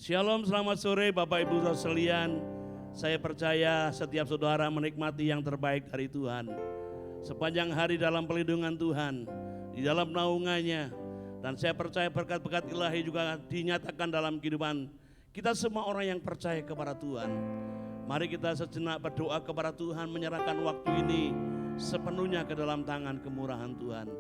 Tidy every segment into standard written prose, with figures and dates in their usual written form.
Shalom, selamat sore Bapak Ibu Saudara sekalian. Saya percaya setiap saudara menikmati yang terbaik dari Tuhan. Sepanjang hari dalam perlindungan Tuhan, di dalam naungannya. Dan saya percaya berkat-berkat ilahi juga dinyatakan dalam kehidupan kita semua orang yang percaya kepada Tuhan. Mari kita sejenak berdoa kepada Tuhan, menyerahkan waktu ini sepenuhnya ke dalam tangan kemurahan Tuhan.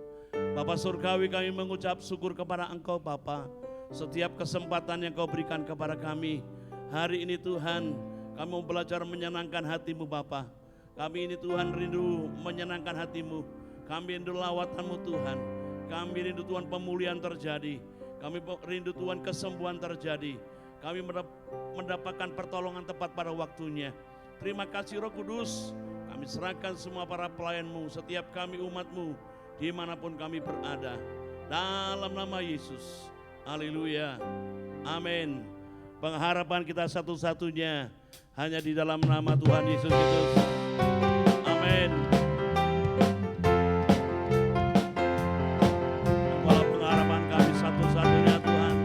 Bapa Surgawi, kami mengucap syukur kepada Engkau Bapa. Setiap kesempatan yang Kau berikan kepada kami hari ini Tuhan, kami mau belajar menyenangkan hati-Mu Bapa. Kami ini Tuhan rindu menyenangkan hati-Mu. Kami rindu lawatan-Mu Tuhan. Kami rindu Tuhan pemulihan terjadi. Kami rindu Tuhan kesembuhan terjadi. Kami mendapatkan pertolongan tepat pada waktunya. Terima kasih Roh Kudus. Kami serahkan semua para pelayan-Mu, setiap kami umat-Mu, dimanapun kami berada. Dalam nama Yesus. Haleluya, amin. Pengharapan kita satu-satunya hanya di dalam nama Tuhan Yesus Kristus. Amin. Engkaulah pengharapan kami satu-satunya Tuhan.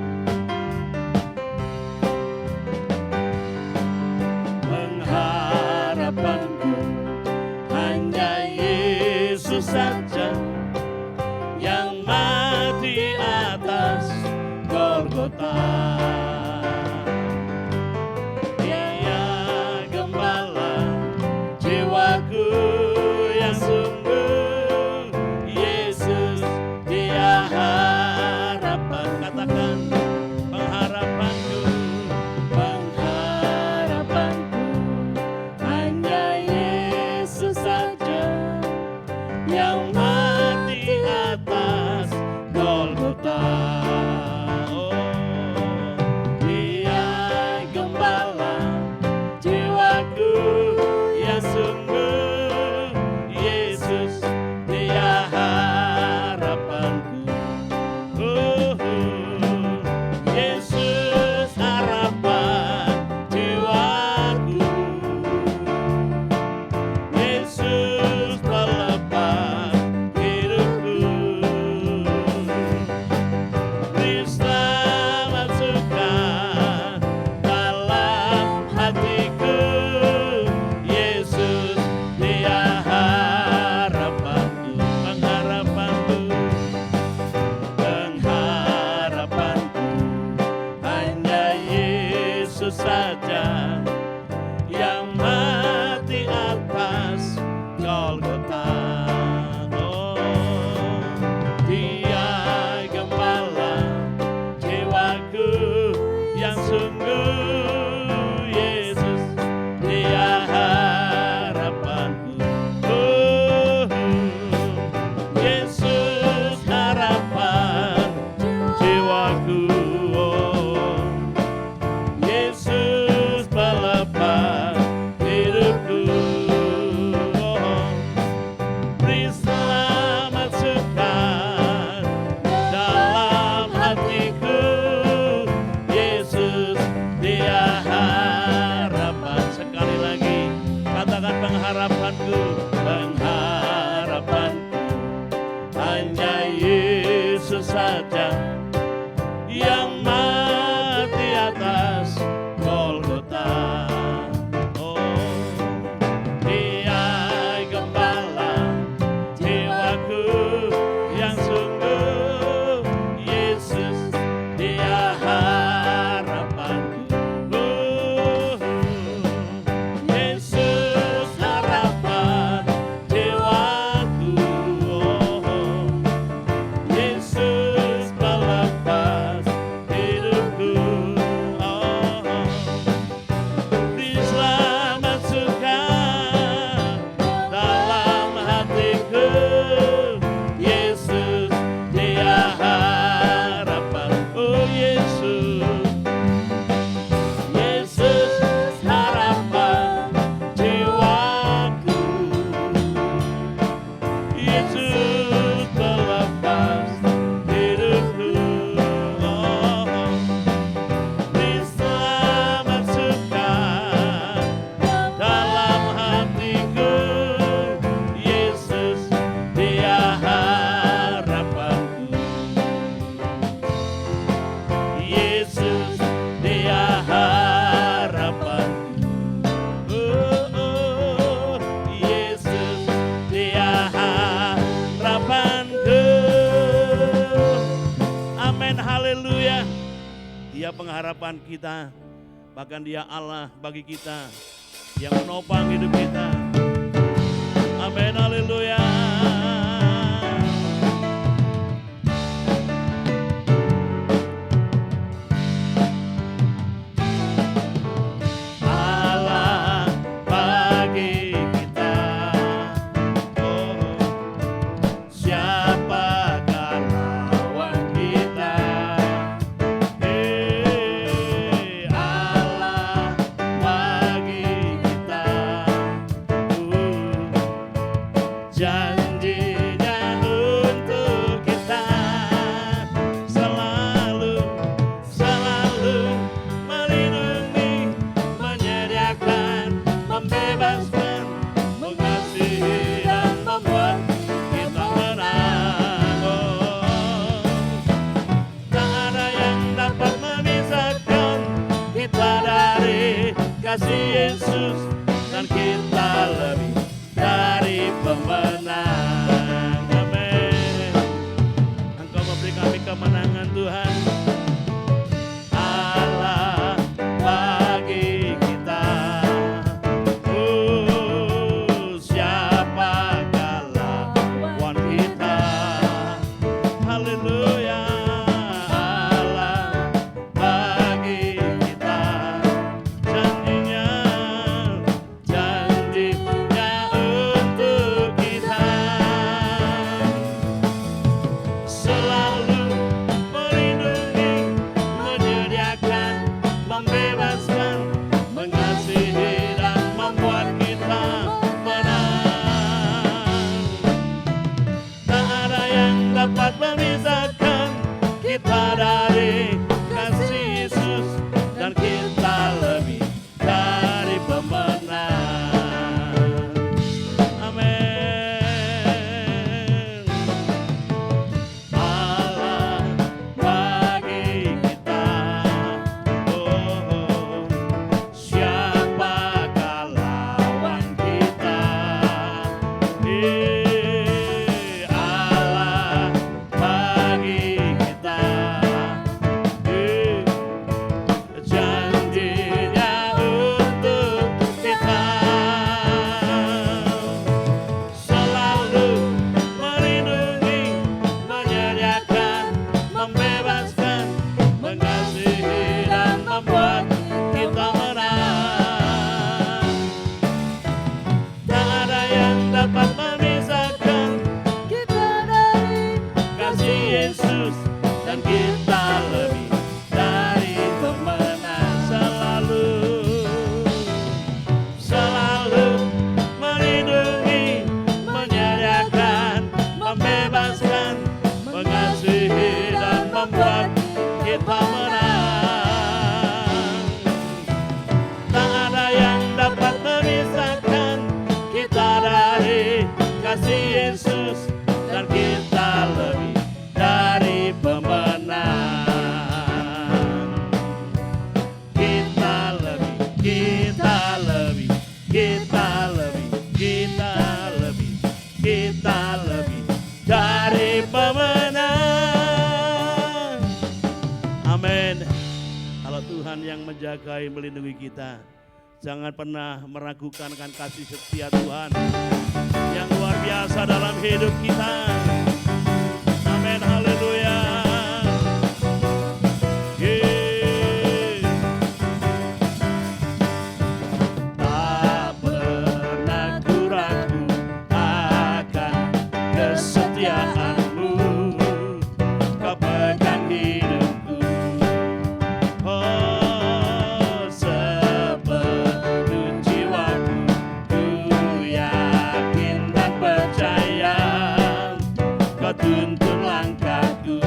Pengharapanku hanya Yesus saja, yang mati atas Golgota. Dia gembala jiwaku yang sungguh. Yesus, Dia harapan. Katakan pengharapanku, pengharapanku hanya Yesus saja, yang mati atas Golgota. Yesus Dia pengharapan kita, bahkan Dia Allah bagi kita yang menopang hidup kita. Amin, haleluya. Kasih Yesus dan kita lebih dari pemenang. Amin. Engkau memberi kami kemenangan Tuhan. Allah bagi kita. Siapakah lawan kita? Haleluya. Dapat memisahkan kita dari kasih Yesus dan kita lebih dari pemenang. Amin. Allah bagi kita. Siapakah lawan kita? Yesus dan kita lebih dari pemenang. Selalu melindungi, menyediakan, membebaskan, mengasihi dan membuat kita menang. Tak ada yang dapat memisahkan kita dari kasih Yesus dan kita lebih dari pemenang. Kita lebih, kita lebih, kita lebih, kita lebih, kita lebih dari pemenang. Amin. Kalau Tuhan yang menjaga, melindungi kita, jangan pernah meragukan akan kasih setia Tuhan yang luar biasa dalam hidup kita. Amin, haleluya. Tak pernah ku ragu akan kesetiaanmu, kau pegang hidupku. Oh, sepenuh jiwaku, ku yakin dan percaya kau tuntun langkahku.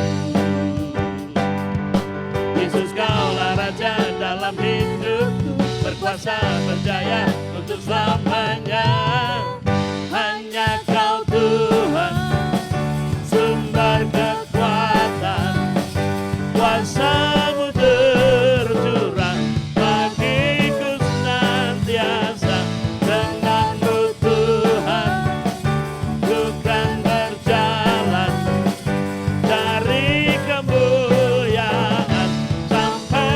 Yesus, kaulah Raja dalam hidupku, berkuasa berjaya untuk selamanya. Hanya Kau Tuhan, sumber kekuatan, kuasa-Mu tercurah bagiku senantiasa. Dengan-Mu Tuhan, ku kan berjalan dari kemuliaan sampai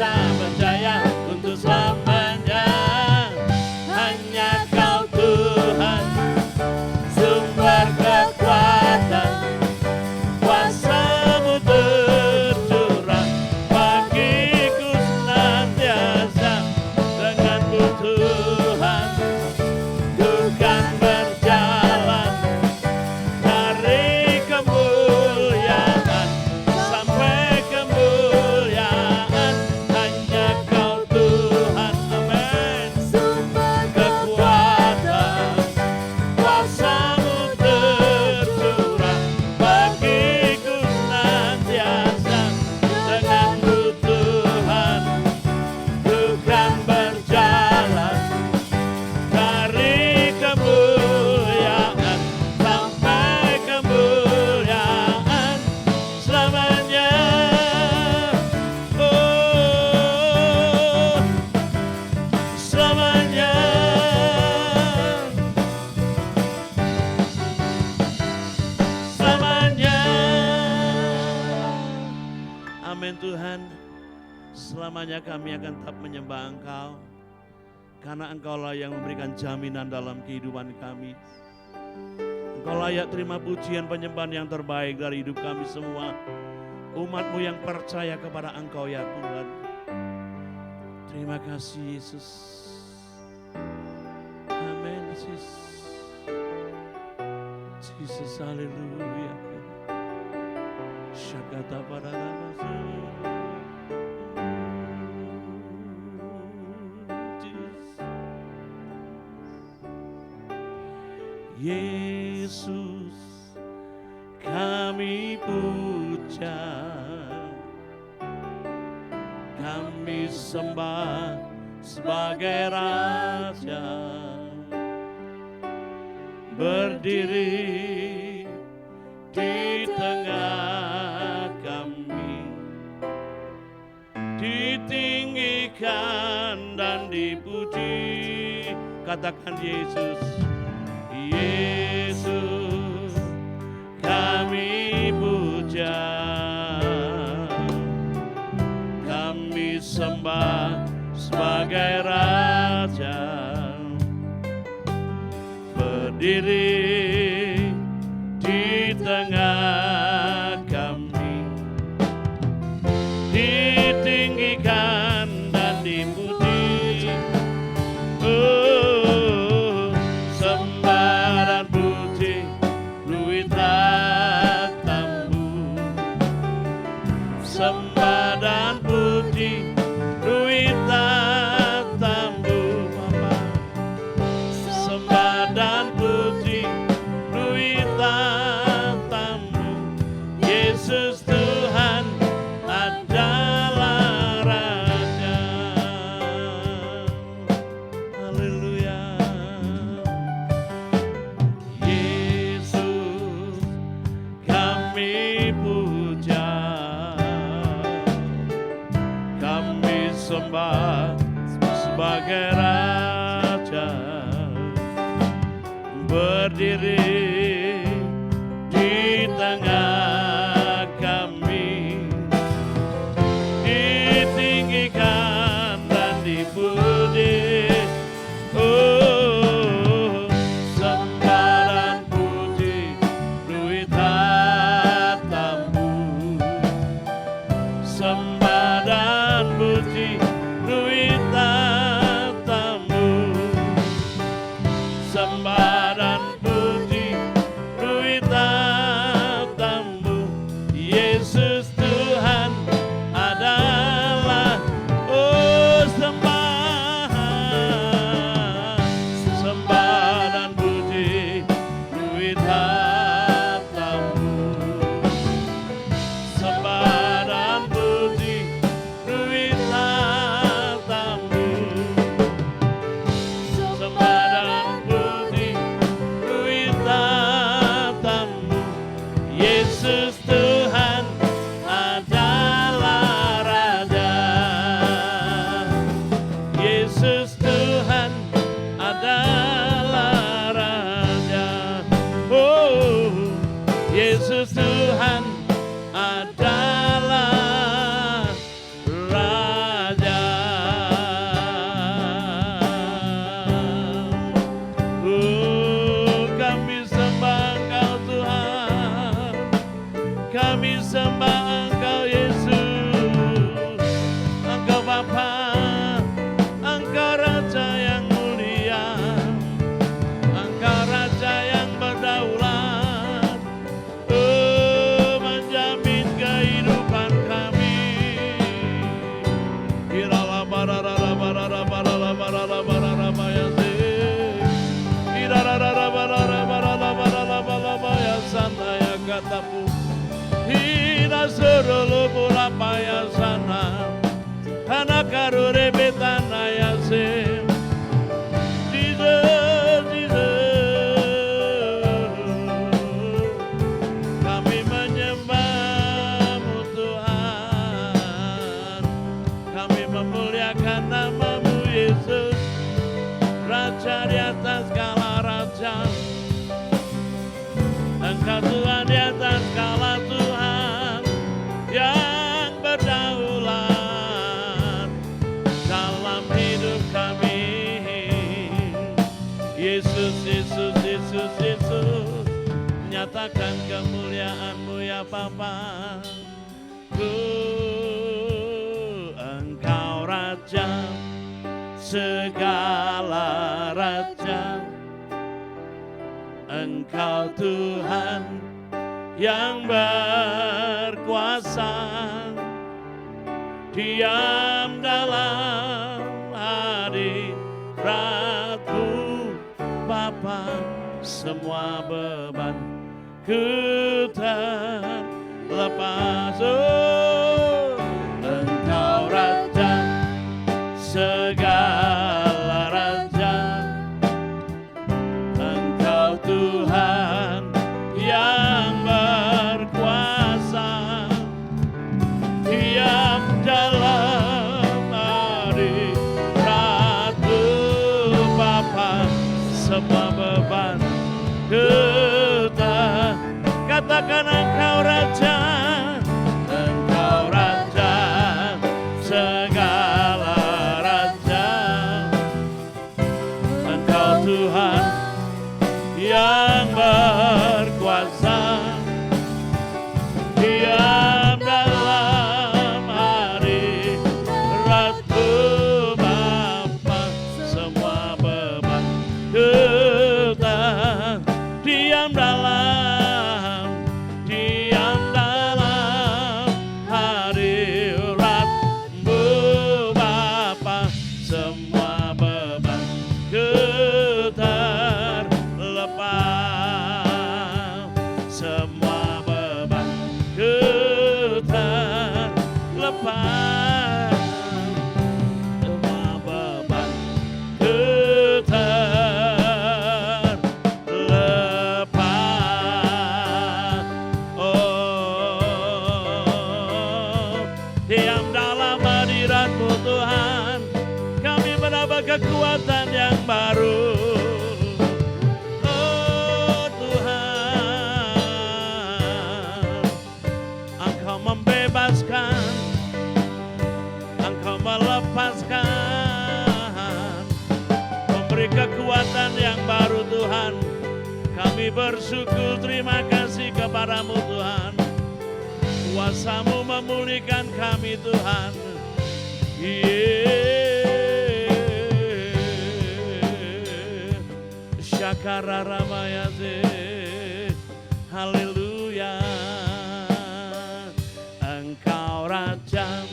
kuasa berjaya untuk selamanya. Hanya Kau Tuhan, sumber kekuatan, kuasa-Mu tercurah bagiku senantiasa. Denganmu Tuhan, ku kan berjalan dari kemuliaan sampai kemuliaan. Hanya Kau Tuhan, amin. Sumber kekuatan, kuasa-Mu tercurah bagiku senantiasa. Denganmu Tuhan, ku kan berjalan dari kemuliaan sampai kemuliaan selamanya. Oh, selamanya. Selamanya. Amin Tuhan. Selamanya kami akan tetap menyembah Engkau, karena Engkaulah yang memberikan jaminan dalam kehidupan kami. Engkau layak terima pujian penyembahan yang terbaik dari hidup kami semua. Umat-Mu yang percaya kepada Engkau ya Tuhan. Terima kasih Yesus. Amin Yesus. Jesus, haleluya. Syakata pada nama Yesus, kami puja, kami sembah sebagai Raja, berdiri di tengah kami, ditinggikan dan dipuji. Katakan Yesus. Yesus, kami puja, kami sembah sebagai Raja, berdiri di tengah kami, ditinggikan dan dipuji. Sembah dan puji, duit tatamu, Bapa. Sembah dan puji, duit tatamu. Yesus Tuhan adalah Raja. Haleluya. Yesus, kami puja, sembah sebagai Raja, berdiri di tengah kami, ditinggikan dan dipuji. Oh, sembah dan puji, duit tatamu. Sembah dan puji, duit tatamu. Sembah dan puji, duit tatamu. Yesus Tuhan adalah, oh sembah. Sembah dan puji, duit tatamu. Sembah dan puji, duit tatamu. Sembah dan puji, duit tatamu. Yesus Tuhan adalah Raja. Yesus Tuhan adalah Raja. Oh, Yesus Tuhan adalah Raja. Kami sembah Engkau Yesus, Engkau Bapa, Engkau Raja yang mulia, Engkau Raja yang berdaulat, menjamin kehidupan kami. Irala barara barara barara barara barara bayase, irara barara barara barara barara ya santaya katapu. Hina serolo bola paya sana, anak karure betana ya se. Jesus, Jesus, kami menyembah-Mu Tuhan, kami memuliakan nama-Mu Yesus, Raja di atas segala raja. Engkau Tuhan di atas segala Tuhan yang berdaulat dalam hidup kami. Yesus, Yesus, Yesus, Yesus, nyatakan kemuliaan-Mu ya Bapa. Engkau Raja segala raja, Engkau Tuhan yang berkuasa, diam dalam hadirat-Mu Bapa, semua beban ku terlepas. Oh, Engkau Raja segala raja, Engkau Tuhan yang berkuasa, diam dalam hadirat-Mu Bapa, semua beban kita. Katakan Engkau Raja, Engkau Raja segala raja, Engkau Tuhan yang berkuasa, diam dalam hadirat-Mu Bapa, semua beban kita. Diam dalam hadirat-Mu Bapa, semua beban kita lepas, semua beban kita lepas, semua beban kita lepas. Oh, diam dalam hadirat-Mu Tuhan, kami mendapat kekuatan yang baru. Oh Tuhan, Engkau membebaskan, Engkau melepaskan, memberi kekuatan yang baru Tuhan. Kami bersyukur, terima kasih kepada-Mu Tuhan. Kuasa-Mu memulihkan kami Tuhan. Syakara ramayase, haleluya. Engkau Raja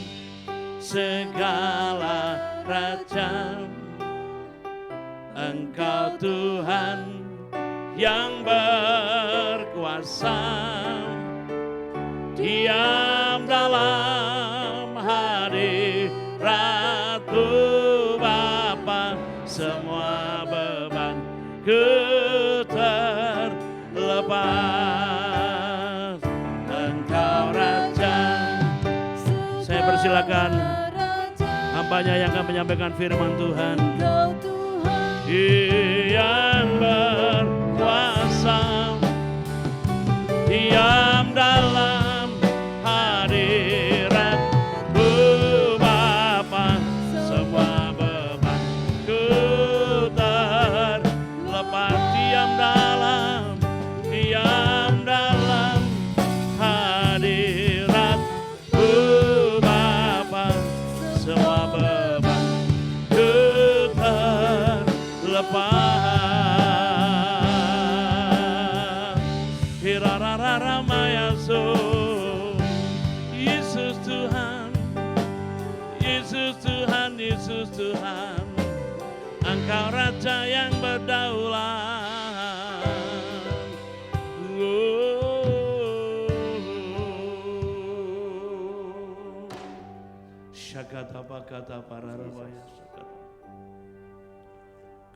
segala raja, Engkau Tuhan yang berkuasa, diam dalam hadirat-Mu Bapa, semua beban ku terlepas. Engkau Raja, saya persilakan hambanya yang akan menyampaikan firman Tuhan. Yang berkuasa, diam dalam hadirat-Mu Bapa, semua beban ku terlepas. Diam dalam hadirat-Mu Engkau Raja yang berdaulat. Syakata pakata pararabaya syakata.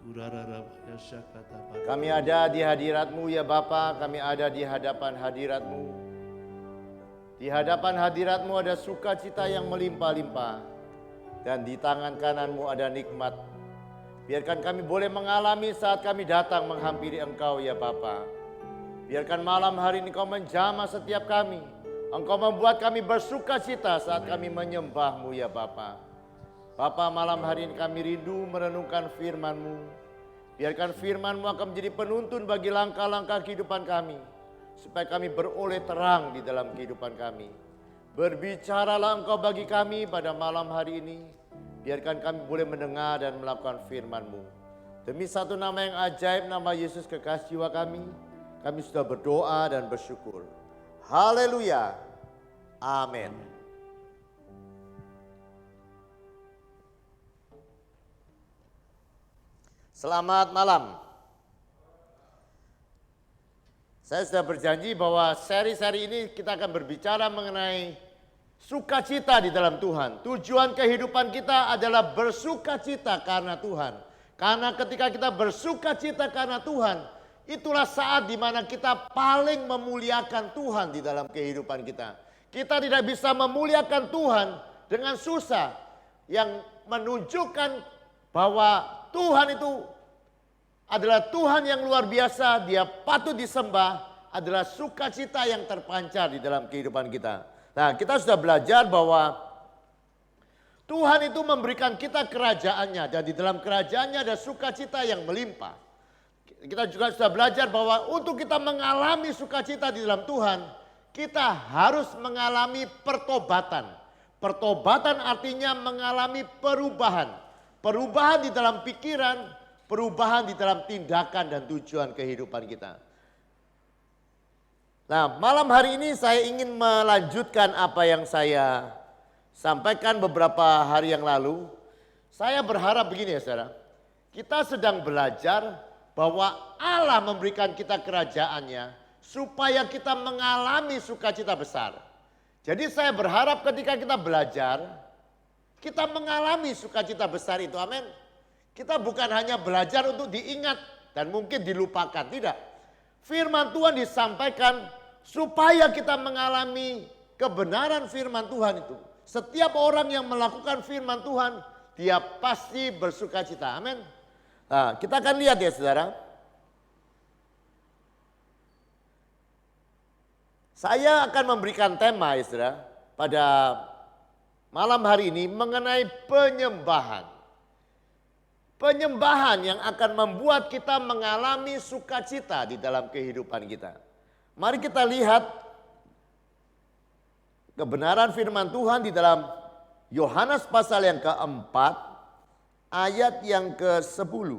Kurararabaya syakata pakata. Kami ada di hadirat-Mu ya Bapa, kami ada di hadapan hadirat-Mu. Di hadapan hadirat-Mu ada sukacita yang melimpah-limpah. Dan di tangan kanan-Mu ada nikmat. Biarkan kami boleh mengalami saat kami datang menghampiri Engkau ya Bapa. Biarkan malam hari ini Kau menjamah setiap kami. Engkau membuat kami bersukacita saat kami menyembah-Mu ya Bapa. Bapa, malam hari ini kami rindu merenungkan firman-Mu. Biarkan firman-Mu akan menjadi penuntun bagi langkah-langkah kehidupan kami. Supaya kami beroleh terang di dalam kehidupan kami. Berbicaralah Engkau bagi kami pada malam hari ini. Biarkan kami boleh mendengar dan melakukan firman-Mu. Demi satu nama yang ajaib, nama Yesus kekasih jiwa kami sudah berdoa dan bersyukur. Haleluya. Amin. Selamat malam. Saya sudah berjanji bahwa seri-seri ini kita akan berbicara mengenai sukacita di dalam Tuhan. Tujuan kehidupan kita adalah bersukacita karena Tuhan. Karena ketika kita bersukacita karena Tuhan, itulah saat di mana kita paling memuliakan Tuhan di dalam kehidupan kita. Kita tidak bisa memuliakan Tuhan dengan susah, yang menunjukkan bahwa Tuhan itu adalah Tuhan yang luar biasa, Dia patut disembah, adalah sukacita yang terpancar di dalam kehidupan kita. Nah, kita sudah belajar bahwa Tuhan itu memberikan kita kerajaannya, dan di dalam kerajaannya ada sukacita yang melimpah. Kita juga sudah belajar bahwa untuk kita mengalami sukacita di dalam Tuhan, kita harus mengalami pertobatan. Pertobatan artinya mengalami perubahan. Perubahan di dalam pikiran, perubahan di dalam tindakan dan tujuan kehidupan kita. Nah, malam hari ini saya ingin melanjutkan apa yang saya sampaikan beberapa hari yang lalu. Saya berharap begini ya saudara, kita sedang belajar bahwa Allah memberikan kita kerajaannya supaya kita mengalami sukacita besar. Jadi saya berharap ketika kita belajar, kita mengalami sukacita besar itu, amin. Kita bukan hanya belajar untuk diingat dan mungkin dilupakan, tidak. Firman Tuhan disampaikan supaya kita mengalami kebenaran firman Tuhan itu. Setiap orang yang melakukan firman Tuhan, dia pasti bersukacita, amin. Nah, kita akan lihat ya saudara. Saya akan memberikan tema ya saudara pada malam hari ini mengenai penyembahan. Penyembahan yang akan membuat kita mengalami sukacita di dalam kehidupan kita. Mari kita lihat kebenaran firman Tuhan di dalam Yohanes pasal yang keempat. Ayat yang ke-10.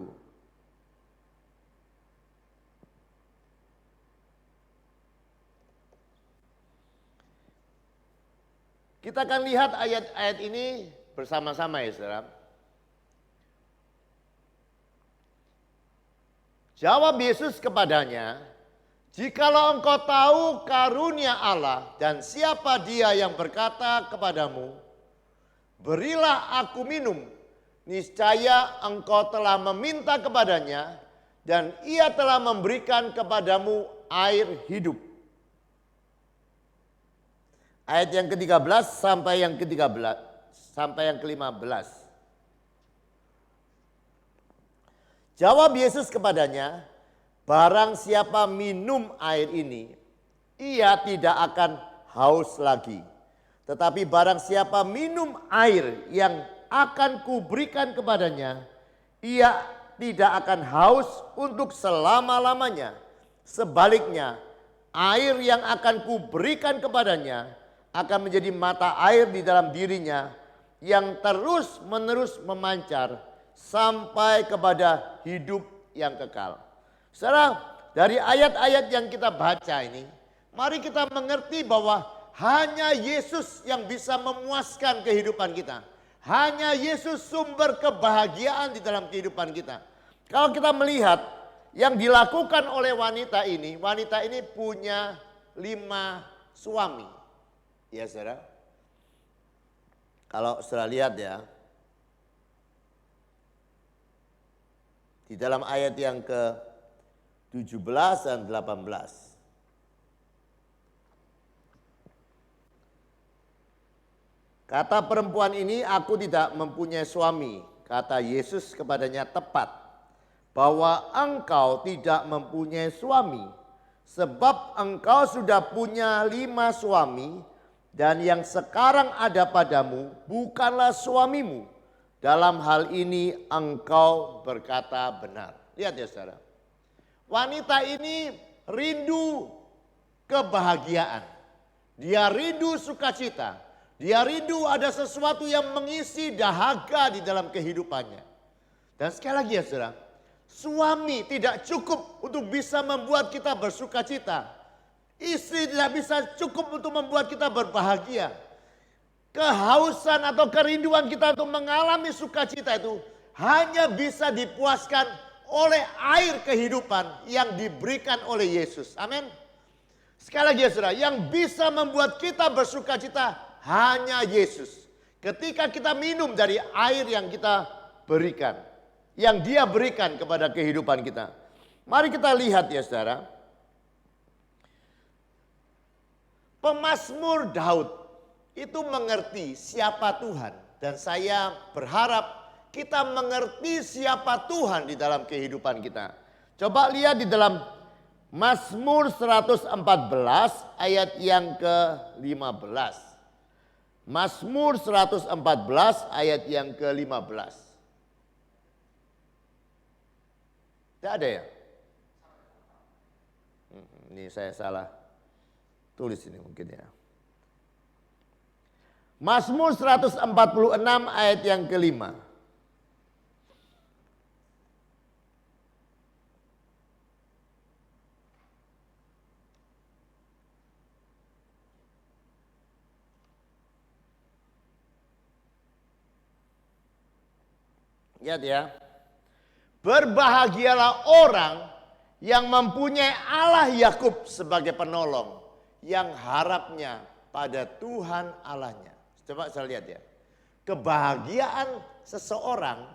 Kita akan lihat ayat-ayat ini bersama-sama ya saudara. Jawab Yesus kepadanya, "Jikalau engkau tahu karunia Allah dan siapa Dia yang berkata kepadamu, berilah aku minum, niscaya engkau telah meminta kepadanya dan Ia telah memberikan kepadamu air hidup." Ayat yang ke-13 sampai yang ke-13 sampai yang ke-15. Jawab Yesus kepadanya, "Barang siapa minum air ini, ia tidak akan haus lagi. Tetapi barang siapa minum air yang akan kuberikan kepadanya, ia tidak akan haus untuk selama-lamanya. Sebaliknya, air yang akan kuberikan kepadanya akan menjadi mata air di dalam dirinya yang terus-menerus memancar sampai kepada hidup yang kekal." Saudara, dari ayat-ayat yang kita baca ini, mari kita mengerti bahwa hanya Yesus yang bisa memuaskan kehidupan kita. Hanya Yesus sumber kebahagiaan di dalam kehidupan kita. Kalau kita melihat yang dilakukan oleh wanita ini punya 5 suami. Ya saudara. Kalau saudara lihat ya. Di dalam ayat yang ke-17 dan 18. Kata perempuan ini, aku tidak mempunyai suami. Kata Yesus kepadanya, tepat bahwa engkau tidak mempunyai suami. Sebab engkau sudah punya 5 suami dan yang sekarang ada padamu bukanlah suamimu. Dalam hal ini engkau berkata benar. Lihat ya saudara. Wanita ini rindu kebahagiaan. Dia rindu sukacita. Dia rindu ada sesuatu yang mengisi dahaga di dalam kehidupannya. Dan sekali lagi ya saudara, suami tidak cukup untuk bisa membuat kita bersuka cita. Istri tidak bisa cukup untuk membuat kita berbahagia. Kehausan atau kerinduan kita untuk mengalami sukacita itu hanya bisa dipuaskan oleh air kehidupan yang diberikan oleh Yesus. Amin. Sekali lagi ya saudara, yang bisa membuat kita bersuka cita hanya Yesus. Ketika kita minum dari air yang kita berikan, yang Dia berikan kepada kehidupan kita. Mari kita lihat ya saudara. Pemazmur Daud itu mengerti siapa Tuhan. Dan saya berharap kita mengerti siapa Tuhan di dalam kehidupan kita. Coba lihat di dalam Mazmur 114 ayat yang ke-15. Mazmur 114 ayat yang ke-15. Tidak ada ya? Ini saya salah tulis ini mungkin ya. Mazmur 146 ayat yang ke-5. Lihat ya. Berbahagialah orang yang mempunyai Allah Yakub sebagai penolong, yang harapnya pada Tuhan Allahnya. Coba saya lihat ya. Kebahagiaan seseorang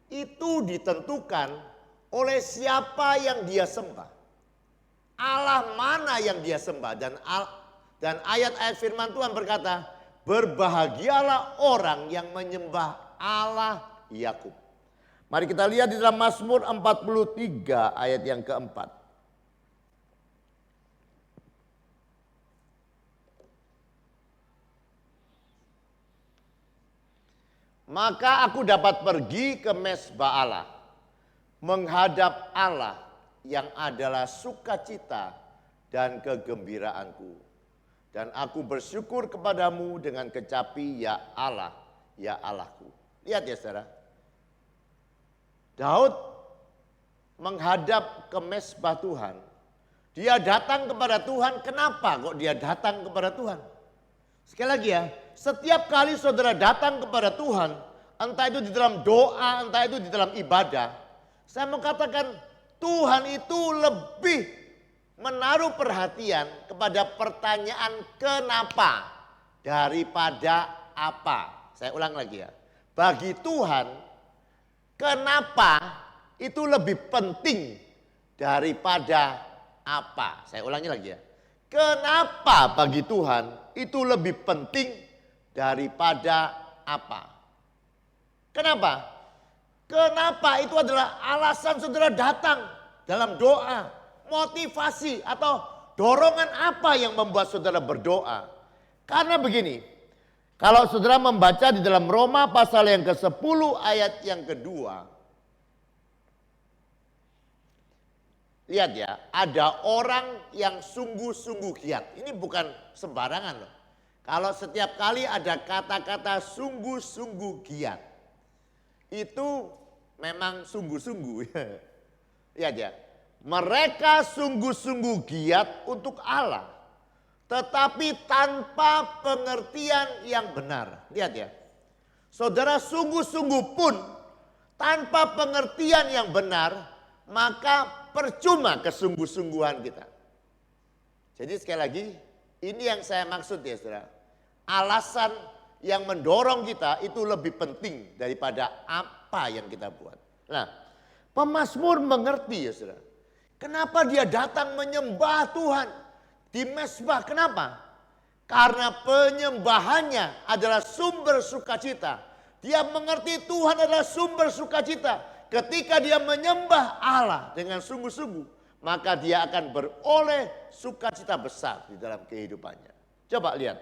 itu ditentukan oleh siapa yang dia sembah. Allah mana yang dia sembah. Dan ayat-ayat firman Tuhan berkata, berbahagialah orang yang menyembah Allah Yakub. Mari kita lihat di dalam Mazmur 43 ayat yang keempat. Maka aku dapat pergi ke mezbah Allah, menghadap Allah yang adalah sukacita dan kegembiraanku. Dan aku bersyukur kepadamu dengan kecapi, ya Allah, ya Allahku. Lihat ya saudara. Daud menghadap ke mezbah Tuhan. Dia datang kepada Tuhan. Kenapa kok dia datang kepada Tuhan? Sekali lagi ya, setiap kali saudara datang kepada Tuhan, entah itu di dalam doa, entah itu di dalam ibadah, saya mau katakan Tuhan itu lebih menaruh perhatian kepada pertanyaan kenapa daripada apa. Saya ulang lagi ya. Bagi Tuhan, kenapa itu lebih penting daripada apa? Saya ulangi lagi ya. Kenapa bagi Tuhan itu lebih penting daripada apa? Kenapa? Kenapa itu adalah alasan saudara datang dalam doa. Motivasi atau dorongan apa yang membuat saudara berdoa? Karena begini. Kalau saudara membaca di dalam Roma pasal yang ke-10 ayat yang kedua. Lihat ya, ada orang yang sungguh-sungguh giat. Ini bukan sembarangan loh. Kalau setiap kali ada kata-kata sungguh-sungguh giat. Itu memang sungguh-sungguh. Lihat ya, mereka sungguh-sungguh giat untuk Allah. Tetapi tanpa pengertian yang benar. Lihat ya. saudara sungguh-sungguh pun tanpa pengertian yang benar, maka percuma kesungguh-sungguhan kita. Jadi sekali lagi, ini yang saya maksud ya saudara. Alasan yang mendorong kita itu lebih penting daripada apa yang kita buat. Nah, pemazmur mengerti ya saudara. Kenapa dia datang menyembah Tuhan di mezbah? Kenapa? Karena penyembahannya adalah sumber sukacita. Dia mengerti Tuhan adalah sumber sukacita. Ketika dia menyembah Allah dengan sungguh-sungguh, maka dia akan beroleh sukacita besar di dalam kehidupannya. Coba lihat.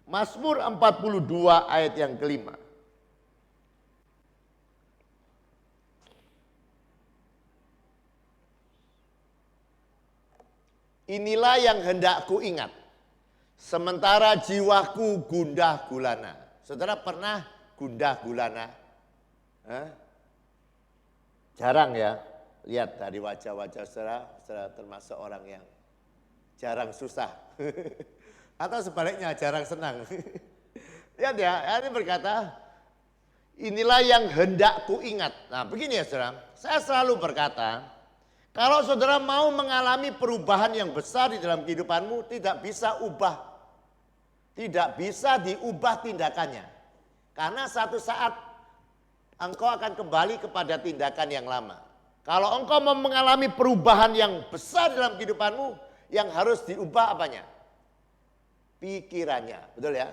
Mazmur 42 ayat yang kelima. Inilah yang hendak ku ingat, sementara jiwaku gundah gulana. Saudara pernah gundah gulana? Jarang ya. Lihat dari wajah-wajah saudara termasuk orang yang jarang susah. Atau sebaliknya jarang senang. Lihat ya, ini berkata, inilah yang hendak ku ingat. Nah begini ya saudara, saya selalu berkata, kalau saudara mau mengalami perubahan yang besar di dalam kehidupanmu, tidak bisa diubah tindakannya. Karena satu saat engkau akan kembali kepada tindakan yang lama. Kalau engkau mau mengalami perubahan yang besar dalam kehidupanmu, yang harus diubah apanya? Pikirannya, betul ya?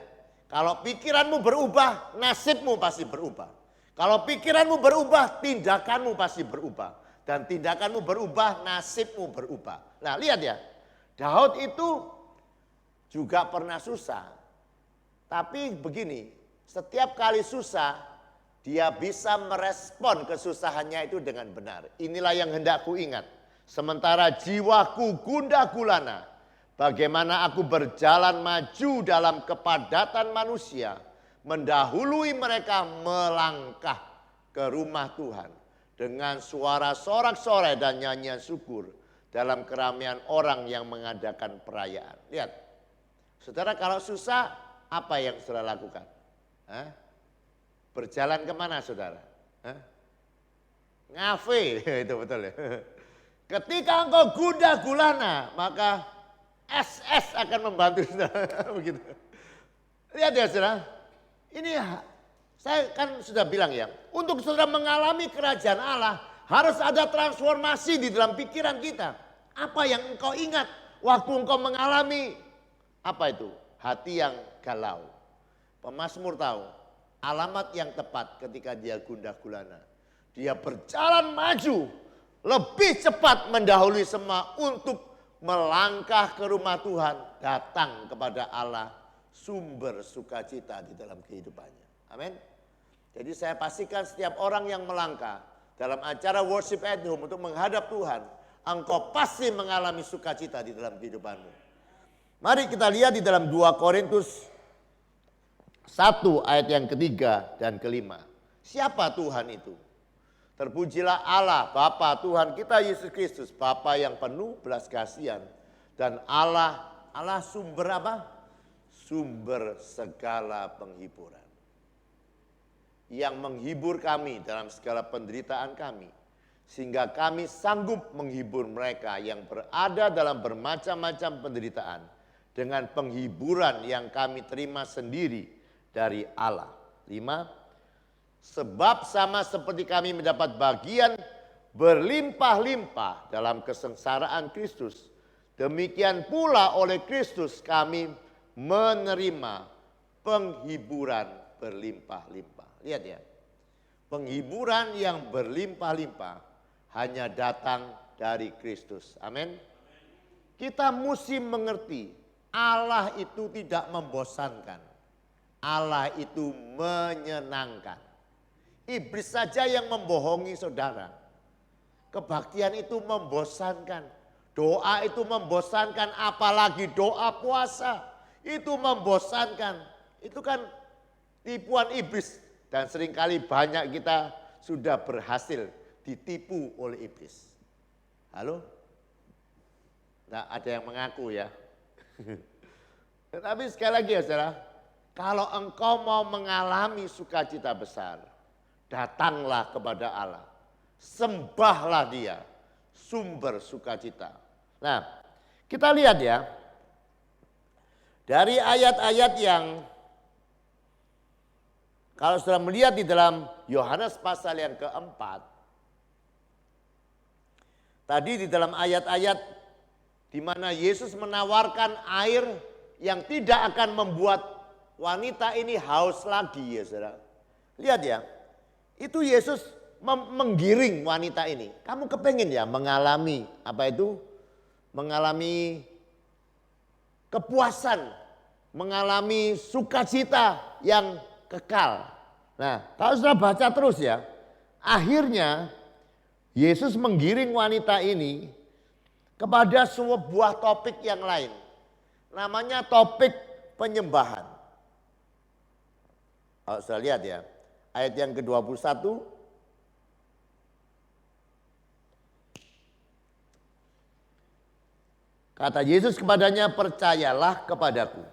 Kalau pikiranmu berubah, nasibmu pasti berubah. Kalau pikiranmu berubah, tindakanmu pasti berubah. Dan tindakanmu berubah, nasibmu berubah. Nah lihat ya, Daud itu juga pernah susah. Tapi begini, setiap kali susah, dia bisa merespon kesusahannya itu dengan benar. Inilah yang hendak ku ingat. Sementara jiwaku gundah gulana. Bagaimana aku berjalan maju dalam kepadatan manusia, mendahului mereka melangkah ke rumah Tuhan dengan suara sorak-sorai dan nyanyian syukur dalam keramaian orang yang mengadakan perayaan. Lihat, saudara kalau susah apa yang saudara lakukan? Berjalan kemana saudara? Ngafe, itu betul ya. Ketika engkau gundah gulana, maka SS akan membantu saudara. Begitu. Lihat ya saudara, ini saya kan sudah bilang ya, untuk saudara mengalami kerajaan Allah harus ada transformasi di dalam pikiran kita. Apa yang engkau ingat waktu engkau mengalami apa itu? Hati yang galau. Pemazmur tahu alamat yang tepat ketika dia gundah gulana. Dia berjalan maju lebih cepat mendahului semua untuk melangkah ke rumah Tuhan, datang kepada Allah, sumber sukacita di dalam kehidupannya. Amin. Jadi saya pastikan setiap orang yang melangkah dalam acara worship at home untuk menghadap Tuhan, engkau pasti mengalami sukacita di dalam kehidupanmu. Mari kita lihat di dalam 2 Korintus 1 ayat yang ketiga dan kelima. Siapa Tuhan itu? Terpujilah Allah, Bapa Tuhan kita Yesus Kristus, Bapa yang penuh belas kasihan. Dan Allah sumber apa? Sumber segala penghiburan. Yang menghibur kami dalam segala penderitaan kami. Sehingga kami sanggup menghibur mereka yang berada dalam bermacam-macam penderitaan. Dengan penghiburan yang kami terima sendiri dari Allah. 5. Sebab sama seperti kami mendapat bagian berlimpah-limpah dalam kesengsaraan Kristus, demikian pula oleh Kristus kami menerima penghiburan berlimpah-limpah. Lihat ya, penghiburan yang berlimpah-limpah hanya datang dari Kristus. Amin. Kita mesti mengerti, Allah itu tidak membosankan. Allah itu menyenangkan. Iblis saja yang membohongi saudara. Kebaktian itu membosankan. Doa itu membosankan, apalagi doa puasa. Itu membosankan. Itu kan tipuan iblis. Dan seringkali banyak kita sudah berhasil ditipu oleh iblis. Halo? Nah, ada yang mengaku ya. Tapi sekali lagi ya saudara, Kalau engkau mau mengalami sukacita besar, datanglah kepada Allah. Sembahlah Dia, sumber sukacita. Nah, kita lihat ya. Dari ayat-ayat yang kalau sudah melihat di dalam Yohanes pasal yang keempat, tadi di dalam ayat-ayat di mana Yesus menawarkan air yang tidak akan membuat wanita ini haus lagi ya saudara. Lihat ya, itu Yesus menggiring wanita ini. Kamu kepengen ya mengalami apa itu? Mengalami kepuasan, mengalami sukacita yang kekal. Nah, kalau sudah baca terus ya, akhirnya Yesus menggiring wanita ini kepada sebuah topik yang lain. Namanya topik penyembahan. Kalau saya lihat ya, ayat yang ke-21. Kata Yesus kepadanya, percayalah kepadaku.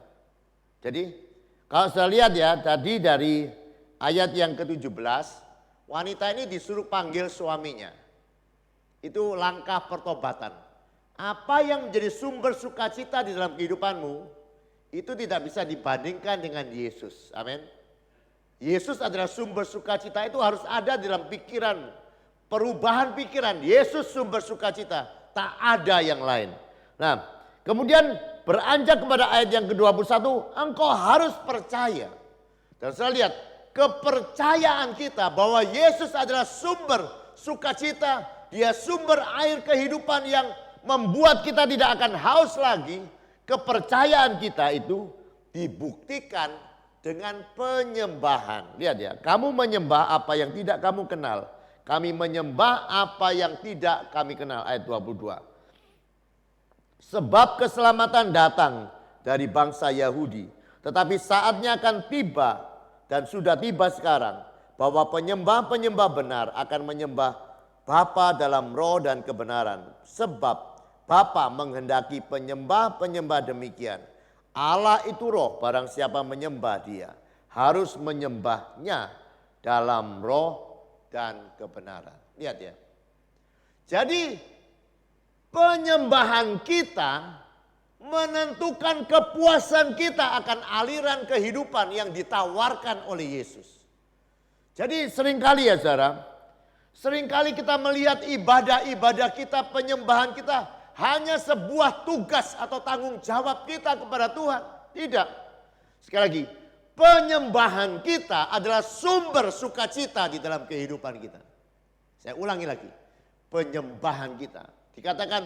Jadi kalau saya lihat ya, tadi dari ayat yang ke-17, wanita ini disuruh panggil suaminya. Itu langkah pertobatan. Apa yang menjadi sumber sukacita di dalam kehidupanmu, itu tidak bisa dibandingkan dengan Yesus. Amin. Yesus adalah sumber sukacita, itu harus ada di dalam pikiran. Perubahan pikiran, Yesus sumber sukacita, tak ada yang lain. Nah, kemudian beranjak kepada ayat yang ke-21, engkau harus percaya. Dan saya lihat kepercayaan kita bahwa Yesus adalah sumber sukacita, Dia sumber air kehidupan yang membuat kita tidak akan haus lagi. Kepercayaan kita itu dibuktikan dengan penyembahan. Lihat ya, kamu menyembah apa yang tidak kamu kenal. Kami menyembah apa yang tidak kami kenal. Ayat 22. Sebab keselamatan datang dari bangsa Yahudi. Tetapi saatnya akan tiba dan sudah tiba sekarang. Bahwa penyembah-penyembah benar akan menyembah Bapa dalam roh dan kebenaran. Sebab Bapa menghendaki penyembah-penyembah demikian. Allah itu roh, barang siapa menyembah Dia harus menyembahnya dalam roh dan kebenaran. Lihat ya. Jadi penyembahan kita menentukan kepuasan kita akan aliran kehidupan yang ditawarkan oleh Yesus. Jadi seringkali ya saudara, seringkali kita melihat ibadah-ibadah kita, penyembahan kita hanya sebuah tugas atau tanggung jawab kita kepada Tuhan. Tidak. Sekali lagi, penyembahan kita adalah sumber sukacita di dalam kehidupan kita. Saya ulangi lagi, penyembahan kita. Dikatakan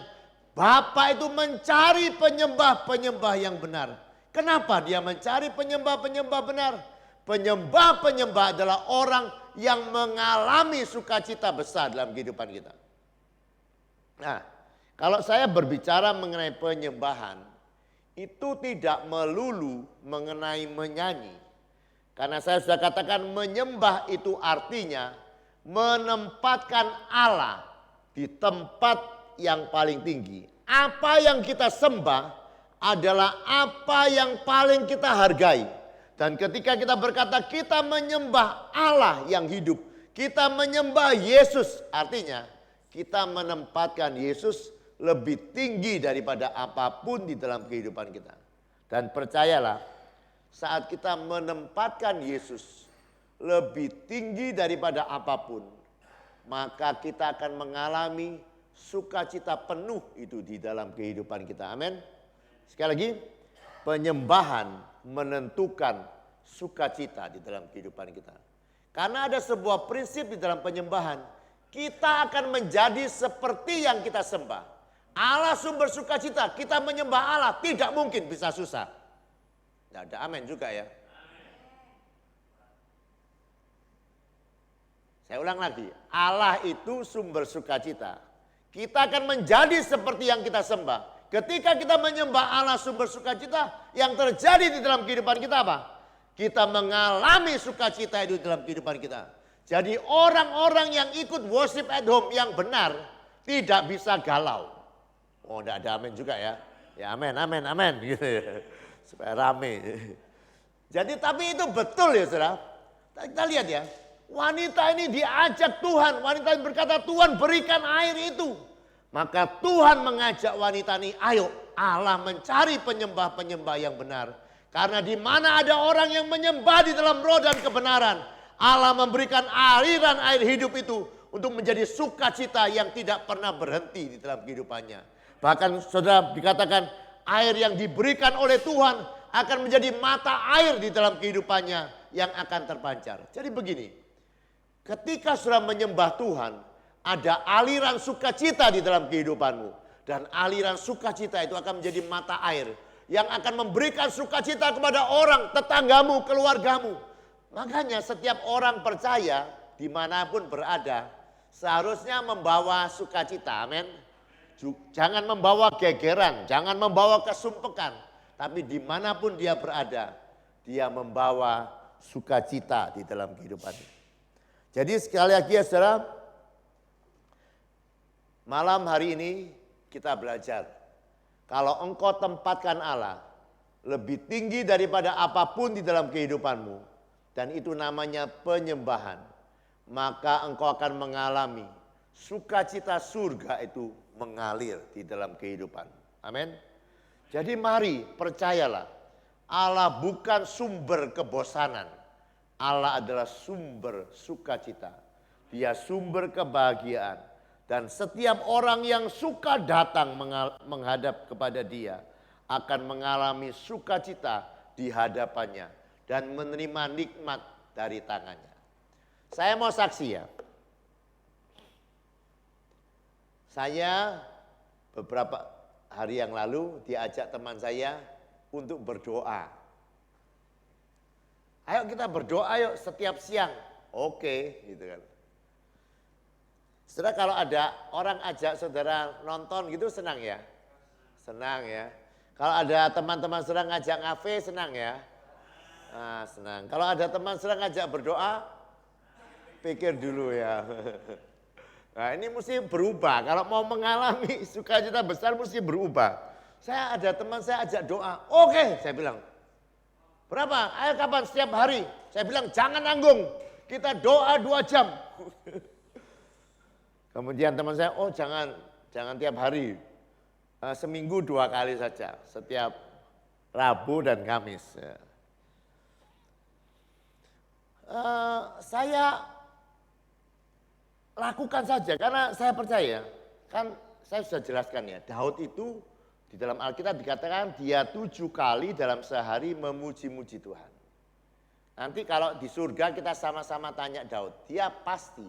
Bapa itu mencari penyembah-penyembah yang benar. Kenapa dia mencari penyembah-penyembah benar? Penyembah-penyembah adalah orang yang mengalami sukacita besar dalam kehidupan kita. Nah, kalau saya berbicara mengenai penyembahan, itu tidak melulu mengenai menyanyi. Karena saya sudah katakan menyembah itu artinya menempatkan Allah di tempat yang paling tinggi. Apa yang kita sembah adalah apa yang paling kita hargai. Dan ketika kita berkata kita menyembah Allah yang hidup, kita menyembah Yesus, artinya kita menempatkan Yesus lebih tinggi daripada apapun di dalam kehidupan kita. Dan percayalah, saat kita menempatkan Yesus lebih tinggi daripada apapun, maka kita akan mengalami sukacita penuh itu di dalam kehidupan kita. Amin. Sekali lagi, penyembahan menentukan sukacita di dalam kehidupan kita. Karena ada sebuah prinsip di dalam penyembahan, kita akan menjadi seperti yang kita sembah. Allah sumber sukacita, kita menyembah Allah tidak mungkin bisa susah. Tidak ada amin juga ya. Saya ulang lagi, Allah itu sumber sukacita. Kita akan menjadi seperti yang kita sembah. Ketika kita menyembah Allah sumber sukacita, yang terjadi di dalam kehidupan kita apa? Kita mengalami sukacita itu dalam kehidupan kita. Jadi orang-orang yang ikut worship at home yang benar tidak bisa galau. Oh, tidak ada amin juga ya. Ya amin, amin, amin gitu ya. Supaya rame. Jadi tapi itu betul ya saudara. Kita lihat ya. Wanita ini diajak Tuhan. Wanita ini berkata, Tuhan berikan air itu. Maka Tuhan mengajak wanita ini, ayo Allah mencari penyembah-penyembah yang benar. Karena di mana ada orang yang menyembah di dalam roh dan kebenaran, Allah memberikan aliran air hidup itu untuk menjadi sukacita yang tidak pernah berhenti di dalam kehidupannya. Bahkan saudara dikatakan air yang diberikan oleh Tuhan akan menjadi mata air di dalam kehidupannya yang akan terpancar. Jadi begini, ketika sudah menyembah Tuhan, ada aliran sukacita di dalam kehidupanmu. Dan aliran sukacita itu akan menjadi mata air yang akan memberikan sukacita kepada orang, tetanggamu, keluargamu. Makanya setiap orang percaya dimanapun berada seharusnya membawa sukacita, amin. Jangan membawa gegeran, jangan membawa kesumpekan. Tapi dimanapun dia berada, dia membawa sukacita di dalam kehidupannya. Jadi sekali lagi ya saudara, malam hari ini kita belajar. Kalau engkau tempatkan Allah lebih tinggi daripada apapun di dalam kehidupanmu, dan itu namanya penyembahan, maka engkau akan mengalami sukacita surga itu mengalir di dalam kehidupan. Amin. Jadi mari percayalah, Allah bukan sumber kebosanan. Allah adalah sumber sukacita. Dia sumber kebahagiaan. Dan setiap orang yang suka datang menghadap kepada dia akan mengalami sukacita di hadapannya dan menerima nikmat dari tangannya. Saya mau saksi ya. Saya beberapa hari yang lalu diajak teman saya untuk berdoa. Ayo kita berdoa yuk setiap siang. Oke, gitu kan. Saudara kalau ada orang ajak saudara nonton gitu senang ya? Senang ya. Kalau ada teman-teman saudara ngajak ngafe senang ya? Nah, senang. Kalau ada teman saudara ngajak berdoa, pikir dulu ya. Nah ini mesti berubah, kalau mau mengalami sukacita besar mesti berubah. Saya ada teman saya ajak doa, oke saya bilang. Berapa? Ayo kapan? Setiap hari. Saya bilang jangan nanggung, kita doa 2 jam. Kemudian teman saya, oh jangan tiap hari. Seminggu 2 kali saja, setiap Rabu dan Kamis. Saya lakukan saja karena saya percaya, kan saya sudah jelaskan ya, Daud itu di dalam Alkitab dikatakan dia 7 kali dalam sehari memuji-muji Tuhan. Nanti kalau di surga kita sama-sama tanya Daud, dia pasti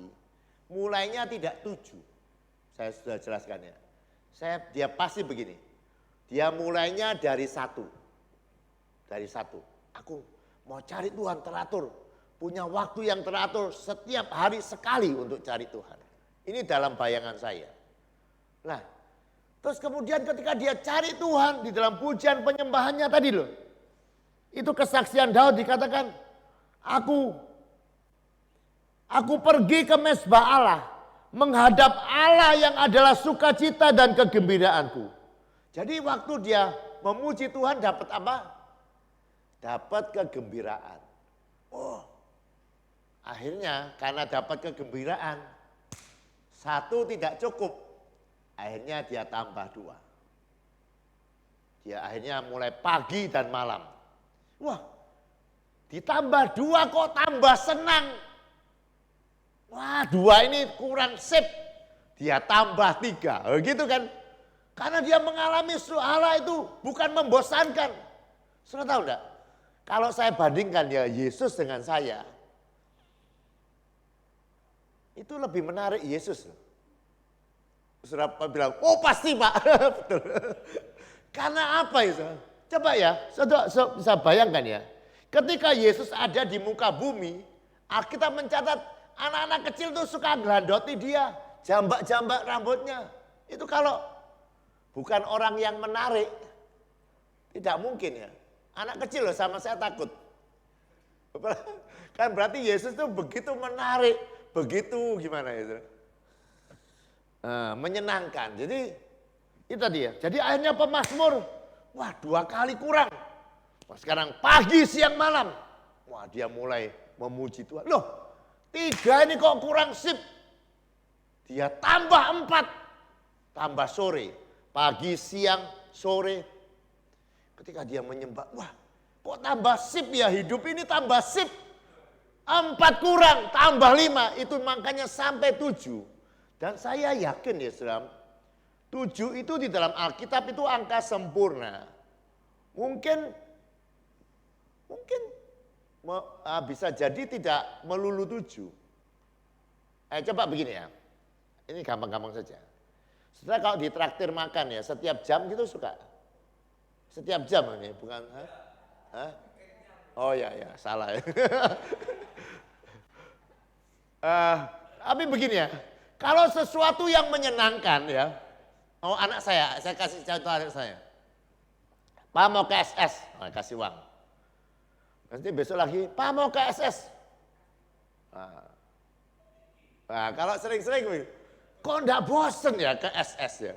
mulainya tidak 7. Saya sudah jelaskan ya. Dia pasti begini, dia mulainya dari 1. Dari 1, aku mau cari Tuhan teratur. Punya waktu yang teratur setiap hari sekali untuk cari Tuhan. Ini dalam bayangan saya. Nah, terus kemudian ketika dia cari Tuhan di dalam pujian penyembahannya tadi loh. Itu kesaksian Daud dikatakan, aku pergi ke mezbah Allah, menghadap Allah yang adalah sukacita dan kegembiraanku. Jadi waktu dia memuji Tuhan dapat apa? Dapat kegembiraan. Oh, akhirnya karena dapat kegembiraan, 1 tidak cukup. Akhirnya dia tambah 2. Dia akhirnya mulai pagi dan malam. Wah, ditambah 2 kok tambah senang. Wah 2 ini kurang sip. Dia tambah 3, gitu kan. Karena dia mengalami Allah itu bukan membosankan. Sudah tahu enggak? Kalau saya bandingkan ya Yesus dengan saya, itu lebih menarik Yesus. Saudara bilang, oh pasti Pak. Betul. Karena apa itu? Coba ya, saudara bisa bayangkan ya. Ketika Yesus ada di muka bumi, Alkitab mencatat anak-anak kecil tuh suka gelandoti dia. Jambak-jambak rambutnya. Itu kalau bukan orang yang menarik, tidak mungkin ya. Anak kecil loh sama saya takut. Kan berarti Yesus tuh begitu menarik. Begitu gimana itu, menyenangkan. Jadi itu tadi ya. Jadi akhirnya pemazmur, wah 2 kali kurang. Sekarang pagi, siang, malam. Wah, dia mulai memuji Tuhan. Loh, 3 ini kok kurang sip. Dia tambah 4. Tambah sore. Pagi, siang, sore. Ketika dia menyembah, wah kok tambah sip ya, hidup ini tambah sip. 4 kurang, tambah 5. Itu makanya sampai 7. Dan saya yakin ya saudara, 7 itu di dalam Alkitab itu angka sempurna. Mungkin bisa jadi tidak melulu 7. Coba begini ya, ini gampang-gampang saja. Setelah kalau ditraktir makan ya, setiap jam gitu suka. Setiap jam ini, bukan? Hah? Oh ya, salah ya. Tapi begini ya, kalau sesuatu yang menyenangkan ya, anak saya kasih contoh anak saya. Pak mau ke SS, kasih uang. Nanti besok lagi, Pak mau ke SS. Nah, kalau sering-sering, kok enggak bosen ya ke SS ya?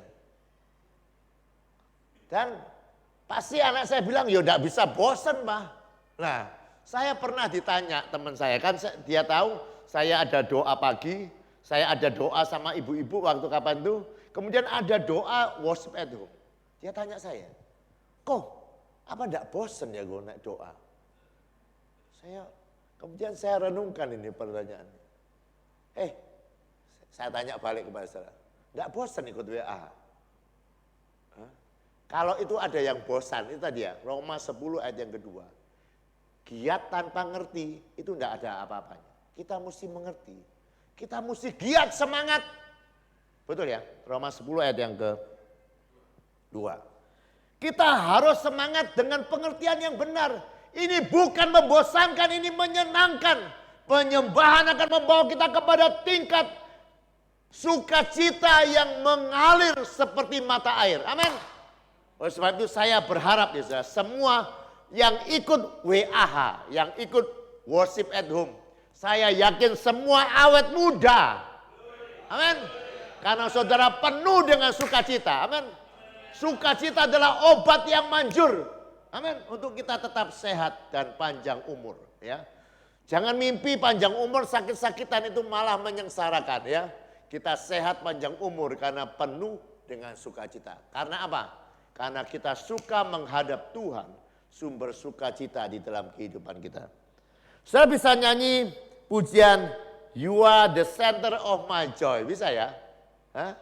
Dan pasti anak saya bilang, ya enggak bisa bosen Pak. Nah, saya pernah ditanya teman saya, kan dia tahu saya ada doa pagi, saya ada doa sama ibu-ibu waktu kapan tuh. Kemudian ada doa worship at home. Dia tanya saya, kok apa enggak bosen ya gue naik doa? Kemudian saya renungkan ini pertanyaan. Saya tanya balik kepada saya, enggak bosan ikut WA? Kalau itu ada yang bosan, itu tadi ya, Roma 10 ayat yang kedua. Giat tanpa ngerti, itu enggak ada apa-apanya. Kita mesti mengerti, kita mesti giat semangat. Betul ya, Roma 10 ayat yang kedua. Kita harus semangat dengan pengertian yang benar. Ini bukan membosankan, ini menyenangkan. Penyembahan akan membawa kita kepada tingkat sukacita yang mengalir seperti mata air. Amin. Oleh sebab itu saya berharap ya semua yang ikut WAH, yang ikut worship at home, saya yakin semua awet muda. Amin. Karena saudara penuh dengan sukacita. Amin. Sukacita adalah obat yang manjur. Amin. Untuk kita tetap sehat dan panjang umur. Ya. Jangan mimpi panjang umur, sakit-sakitan itu malah menyengsarakan ya. Kita sehat panjang umur karena penuh dengan sukacita. Karena apa? Karena kita suka menghadap Tuhan, sumber sukacita di dalam kehidupan kita. Saya bisa nyanyi pujian You Are the Center of My Joy. Bisa ya? Hah?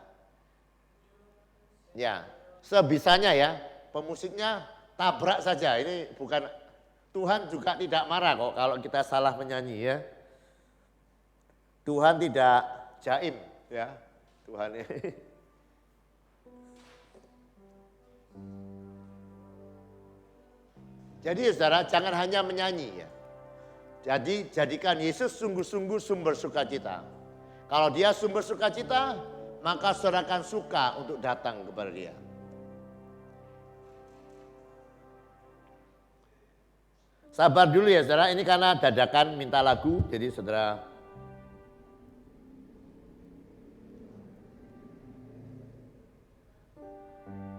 Ya, sebisanya ya. Pemusiknya tabrak saja. Ini bukan, Tuhan juga tidak marah kok kalau kita salah menyanyi ya. Tuhan tidak jaim ya. Tuhan ini. Jadi saudara jangan hanya menyanyi ya. Jadi jadikan Yesus sungguh-sungguh sumber sukacita. Kalau dia sumber sukacita, maka saudara akan suka untuk datang kepada dia. Sabar dulu ya saudara, ini karena dadakan minta lagu, jadi saudara.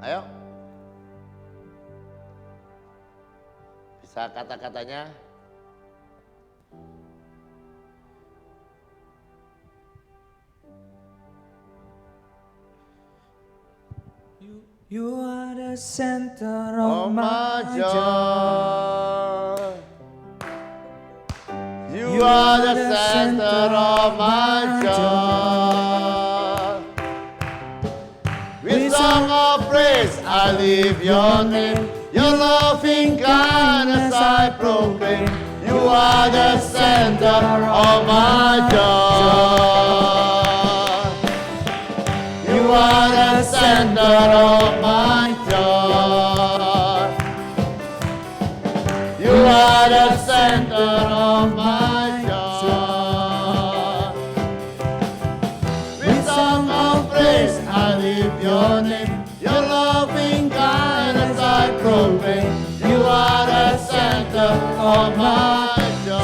Ayo. Bisa kata-katanya. You are the center of my my joy. joy. You are the center of my joy. With song of praise I lift your name. Your loving kindness I proclaim. You are the center of my joy. You are the center of my joy. You are the center of my joy. With song of praise I lift your name. Your loving kindness I proclaim. You are the center of my joy.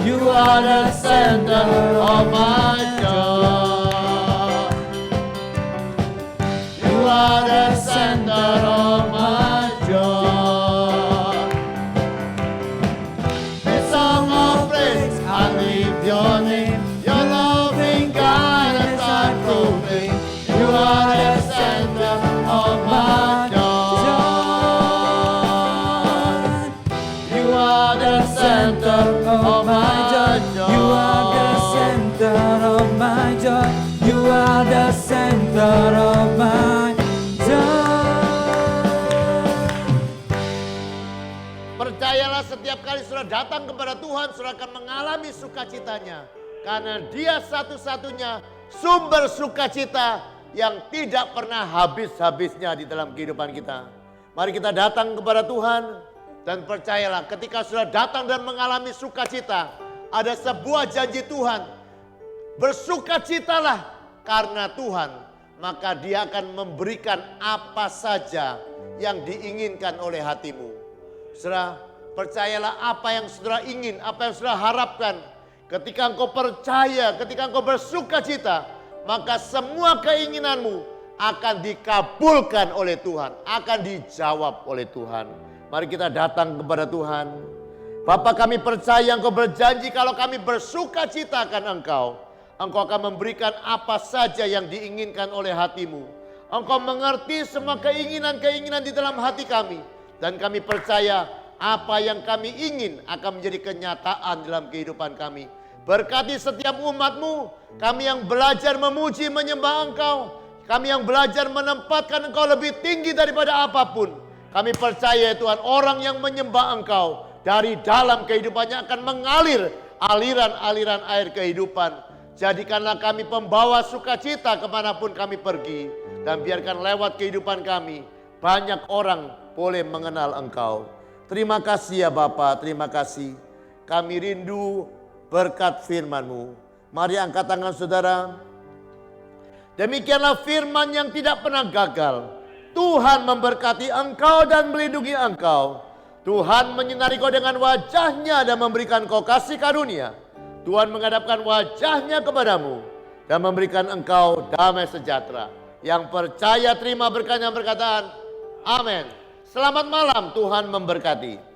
You are the center of my joy. You are the center of my Percayalah setiap kali saudara datang kepada Tuhan, saudara akan mengalami sukacitanya. Karena Dia satu-satunya sumber sukacita yang tidak pernah habis-habisnya di dalam kehidupan kita. Mari kita datang kepada Tuhan dan percayalah ketika saudara datang dan mengalami sukacita, ada sebuah janji Tuhan. Bersukacitalah karena Tuhan, maka Dia akan memberikan apa saja yang diinginkan oleh hatimu. Saudara, percayalah apa yang saudara ingin, apa yang saudara harapkan. Ketika engkau percaya, ketika engkau bersukacita, maka semua keinginanmu akan dikabulkan oleh Tuhan, akan dijawab oleh Tuhan. Mari kita datang kepada Tuhan. Bapa, kami percaya Engkau berjanji kalau kami bersukacita akan Engkau, Engkau akan memberikan apa saja yang diinginkan oleh hatimu. Engkau mengerti semua keinginan-keinginan di dalam hati kami. Dan kami percaya apa yang kami ingin akan menjadi kenyataan dalam kehidupan kami. Berkati setiap umat-Mu, kami yang belajar memuji menyembah Engkau, kami yang belajar menempatkan Engkau lebih tinggi daripada apapun. Kami percaya Tuhan, orang yang menyembah Engkau, dari dalam kehidupannya akan mengalir aliran-aliran air kehidupan. Jadikanlah kami pembawa sukacita kemanapun kami pergi. Dan biarkan lewat kehidupan kami, banyak orang boleh mengenal Engkau. Terima kasih ya Bapa, terima kasih. Kami rindu berkat firman-Mu. Mari angkat tangan saudara. Demikianlah firman yang tidak pernah gagal. Tuhan memberkati engkau dan melindungi engkau. Tuhan menyinari kau dengan wajah-Nya dan memberikan kau kasih karunia. Tuhan menghadapkan wajah-Nya kepadamu dan memberikan engkau damai sejahtera. Yang percaya terima berkat yang berkataan. Amin. Selamat malam, Tuhan memberkati.